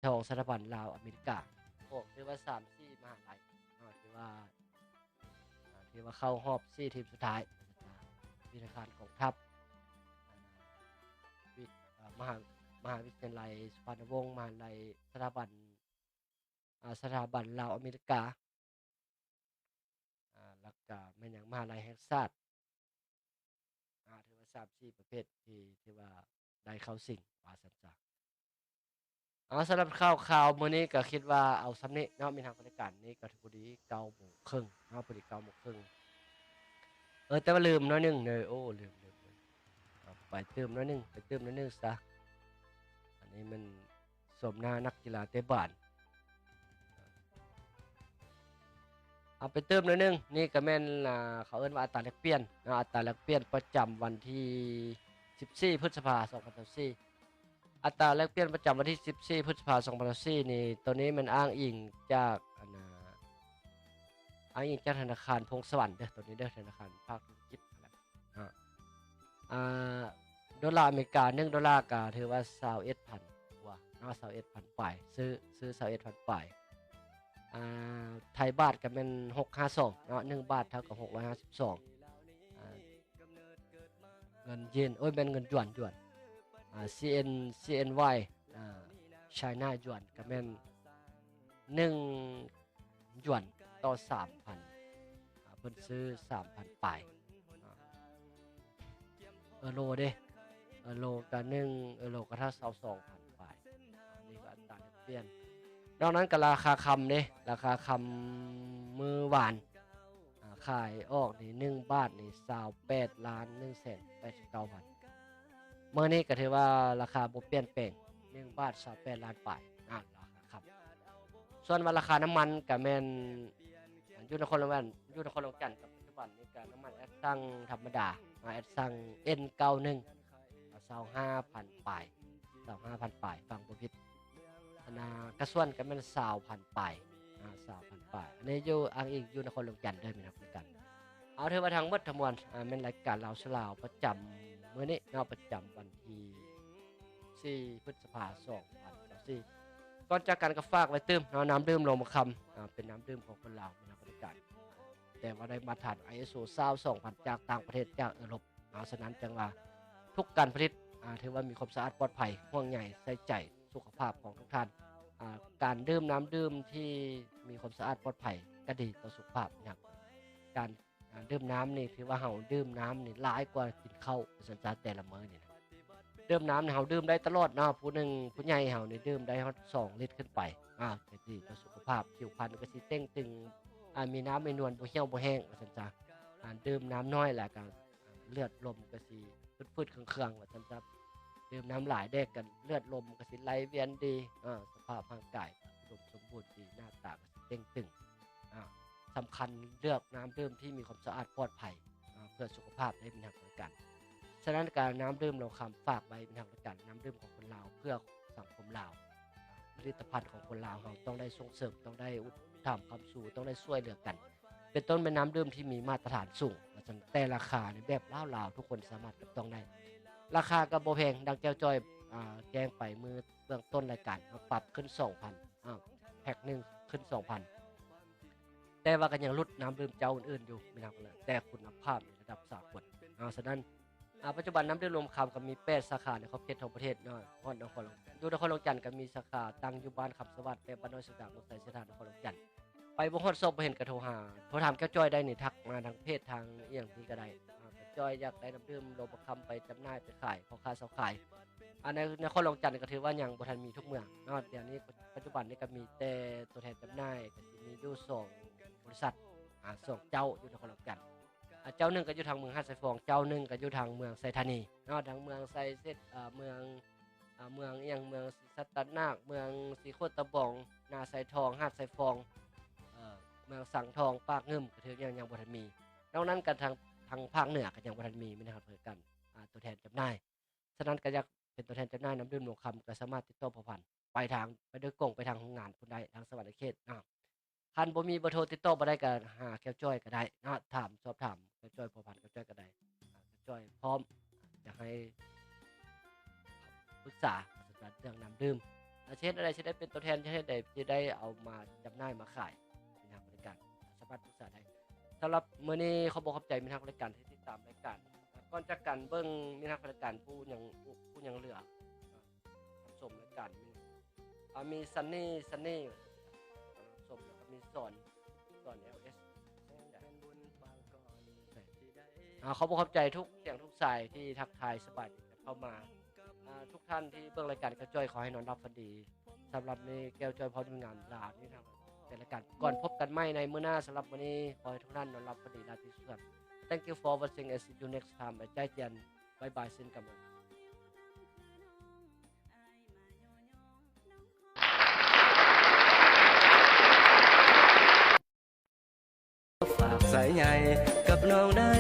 ทองสถาบันลาวอเมริกาโอ้ถือว่า3-4มหาลัยถือว่าเข้ารอบ4ทีมสุดท้ายวิทยาการกองทัพวิทย์มหาวิทยาลัยสุพรรณวงศ์มหาลัยสถาบันลาวอเมริกาแล้วก็แม่นหยังมหาลัยแห่งชาติถือว่า3-4ประเภทที่ว่าได้เข้าชิงว่าซั่นซะสำหรับข่าวมื้อนี้ก็คิดว่าเอาส่ำนี้เนาะมีทางบริการนี้ก็พอดี9:30นเนาะพอดี9:30นแต่ว่าลืมหน่อยหนึ่งเลยโอ้ลืมไปเติมหน่อยหนึ่งซะอันนี้มันสมหน้านักกีฬาเตะบ้านเอาไปเติมหน่อยหนึ่งนี่ก็แม่นเขาเอิ้นว่าอัตราแลกเปลี่ยนอัตราแลกเปลี่ยนประจำวันที่14พฤษภาคม2024อัตราแลกเปลี่ยนประจำวันที่14พฤษภาคม2024นี่ตัวนี้มันอ้างอิงจากธนาคารพงศวรรค์เด้อตัวนี้เด้อธนาคารภาคธุรกิจนั่นแหละดอลลาร์อเมริกา1ดอลลาร์ก็ถือว่า21,000กว่าเนาะ21,000ปลายซื้อ21,000ปลายไทยบาทก็แม่น652เนาะ1บาทเท่ากับ652เงินเยนแม่นเงินหยวนCNY China หยวนก็แม่น1หยวนต่อ 3,000เพิ่นซื้อ 3,000 ปลายโลเด้โลก็1โลก็เท่า22,000ปลายนี่ก็อัตราแลกเปลี่ยนนอกนั้นก็ราคาคำเด้ราคาคำมื้อวานขายออกนี่1บาทนี่28,189,000มื้อนี้ก็ถือว่าราคาบ่เปลี่ยนแปลง1บาท28ล้านปลายราคาคำส่วนว่าราคาน้ำมันก็แม่นอยู่นครหลวงจันทน์กับปัจจุบันนี้ก็น้ำมันแอดซังธรรมดาแอดซัง N91 25,000ปลาย25,000ปลายฟังบ่ผิดกระส่วนก็แม่น20,000ปลาย20,000ปลายอันนี้อยู่อ้างอิงอยู่นครหลวงจันทน์เด้อพี่น้องกันเอาถือว่าทั้งหมดทั้งมวลแม่นรายการลาวสลาวประจำมื้อนี้เนาะประจำวันที่4พฤษภาคม2024ก่อนจากกันก็ฝากไว้ตื้มเนาะน้ำดื่มลงมาคำเป็นน้ำดื่มของคนลาวพี่น้องกันแต่ว่าได้มาตรฐาน ISO 22000จากต่างประเทศจากยุโรปฉะนั้นจังว่าทุกการผลิตถือว่ามีความสะอาดปลอดภัยห่วงใยใส่ใจสุขภาพของทุกท่านการดื่มน้ำดื่มที่มีความสะอาดปลอดภัยก็ดีต่อสุขภาพนะครับการดื่มน้ำนี่ถือว่าเฮาดื่มน้ำนี่หลายกว่ากินข้าวสัญชาติแต่ละมื้อนี่นะดื่มน้ำนี่เฮาดื่มได้ตลอดเนาะผู้ใหญ่เฮานี่ดื่มได้ฮอด2ลิตรขึ้นไปก็ดีต่อสุขภาพผิวพรรณก็สิเต่งตึงมีน้ำมีนวลบ่เหี่ยวบ่แห้งว่าซั่นจ้ะดื่มน้ำน้อยแล้วก็เลือดลมก็สิฟืดๆเครื่องๆว่าซั่นจ้ะดื่มน้ำหลายเด้กันเลือดลมก็สิไหลเวียนดีสภาพร่างกายอุดมสมบูรณ์ดีหน้าตาก็สิเต่งตึงสำคัญเลือกน้ำดื่มที่มีความสะอาดปลอดภัยเพื่อสุขภาพได้เป็นทางการฉะนั้นการน้ำดื่มเราคำฝากไว้เป็นทางการน้ำดื่มของคนลาวเพื่อสังคมลาวผลิตภัณฑ์ของคนลาวเราต้องได้ส่งเสริมต้องได้อุดมความสู่ต้องได้ช่วยเหลือกันเป็นต้นเป็นน้ำดื่มที่มีมาตรฐานสูงแต่ราคาในแบบลาวๆทุกคนสามารถจับต้องได้ราคาก็บ่แพงดังแจ้วจ้อยแจ้งไปมือเบื้องต้นรายการปรับขึ้น 2,000 แพ็คนึงขึ้น 2,000 แต่ว่าก็ยังลดน้ำดื่มเจ้าอื่นๆอยู่ไม่นับเลยแต่คุณภาพในระดับสากลฉะนั้นปัจจุบันน้ำดื่มรวมคำก็มี8สาขาในขอบเขตทั่วประเทศเนาะนครหลวงจันทน์ก็มีสาขาตั้งอยู่บ้านคำสวัสดิ์และบ้านน้อยสุดามุกไสสถานนครหลวงจันทน์ไปบ่ฮอดซบบ่เห็นก็โทรถามแก้วจ้อยได้นี่ทักมาทางเพจทางอีหยังนี้ก็ได้แก้วจ้อยอยากได้น้ำดื่มโลบคำไปจำหน่ายไปขายพ่อค้าเซาขายในนครหลวงจันทน์ก็ถือว่ายังบ่ทันมีทุกเมืองเนาะเดี๋ยวนี้ปัจจุบันนี้ก็มีแต่ตัวแทนจำหน่ายก็สิมีอยู่2บริษัท2เจ้าอยู่นครหลวงจันทน์เจ้านึงก็อยู่ทางเมืองหาดไซฟองเจ้านึงก็อยู่ทางเมืองไซธานีเนาะทางเมืองไซเซตเมืองอีหยังเมืองศรีสัตนาคเมืองศรีโคตะบองนาไซทองหาดไซฟองเมืองสังทองปากงึมก็ถือยังบ่ทันมีนอกนั้นก็ทางภาคเหนือก็ยังบ่ทันมีนะครับเพิ่นกันตัวแทนจำหน่ายฉะนั้นก็อยากเป็นตัวแทนจำหน่ายน้ำดื่มหลวงคำก็สามารถติดต่อพ่อพันธุ์ไปโดยกงไปทางโรงงานพุ่นได้ทางสวรรค์เขตคันบ่มีเบอร์โทรติดต่อบ่ได้ก็หาแก้วจ้อยก็ได้สอบถามแก้วจ้อยพ่อพันธุ์แก้วจ้อยก็ได้แก้วจ้อยพร้อมจะให้ปรึกษาเรื่องน้ำดื่ม เช่นอะไรจะได้เป็นตัวแทนเช่นใดจะได้เอามาจำหน่ายมาขายมีทางบริการสามารถปรึกษาได้สำหรับมื้อนี้เขาบอกขอบใจมีทางบริการที่ติดตามรายการก่อนจากกันเบิ่งมีทางบริการผู้ยังเหลือรับชมรายการมีซันนี่รับชมแล้วก็มีสอนLS เขาบอกขอบใจทุกเสียงทุกสายที่ทักทายสบายดีเข้ามาทุกท่านที่เบิ่งรายการกระจ้อยขอให้นอนรับฝันดีสำหรับในแก้วจอยพอดีงานลานี่ทางเป็นรายการก่อนพบกันใหม่ในมื้อหน้าสำหรับวันนี้ขอให้ทุกท่านนอนรับฝันดีราตรีสวัสดิ์ Thank you for watching and see you next time ใจเจียนบายบายเช่นกันฝากสายใหญ่กับน้องได้